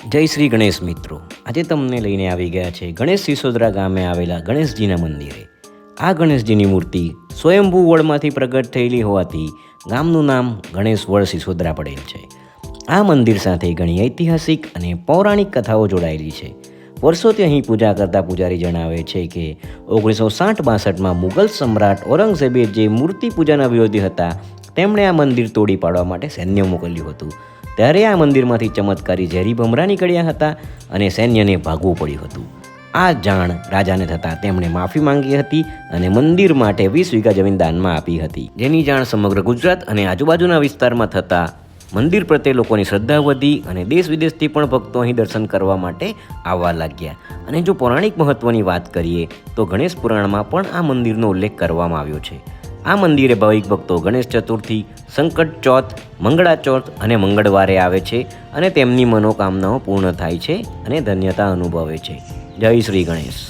જય શ્રી ગણેશ મિત્રો, આજે તમને લઈને આવી ગયા છે ગણેશ સિસોદરા ગામે આવેલા ગણેશજીના મંદિરે। આ ગણેશજીની મૂર્તિ સ્વયંભૂ વડમાંથી પ્રગટ થયેલી હોવાથી ગામનું નામ ગણેશ વડ સિસોદરા પડેલ છે। આ મંદિર સાથે ઘણી ઐતિહાસિક અને પૌરાણિક કથાઓ જોડાયેલી છે। વર્ષોથી અહીં પૂજા કરતા પૂજારી જણાવે છે કે 1960-62માં મુગલ સમ્રાટ ઔરંગઝેબે જે મૂર્તિ પૂજાના વિરોધી હતા તેમણે આ મંદિર તોડી પાડવા માટે સૈન્ય મોકલ્યું હતું। ત્યારે આ મંદિરમાંથી ચમત્કારી ઝેરી ભમરા નીકળ્યા હતા અને સૈન્યને ભાગવું પડ્યું હતું। આ જાણ રાજાને થતાં તેમણે માફી માંગી હતી અને મંદિર માટે 20 વીઘા જમીન દાનમાં આપી હતી, જેની જાણ સમગ્ર ગુજરાત અને આજુબાજુના વિસ્તારમાં થતાં મંદિર પ્રત્યે લોકોની શ્રદ્ધા વધી અને દેશ વિદેશથી પણ ભક્તો અહીં દર્શન કરવા માટે આવવા લાગ્યા। અને જો પૌરાણિક મહત્ત્વની વાત કરીએ તો ગણેશ પુરાણમાં પણ આ મંદિરનો ઉલ્લેખ કરવામાં આવ્યો છે। આ મંદિરે ભાવિક ભક્તો ગણેશ ચતુર્થી, સંકટ ચોથ, મંગળા ચોથ અને મંગળવારે આવે છે અને તેમની મનોકામનાઓ પૂર્ણ થાય છે અને ધન્યતા અનુભવે છે। જય શ્રી ગણેશ।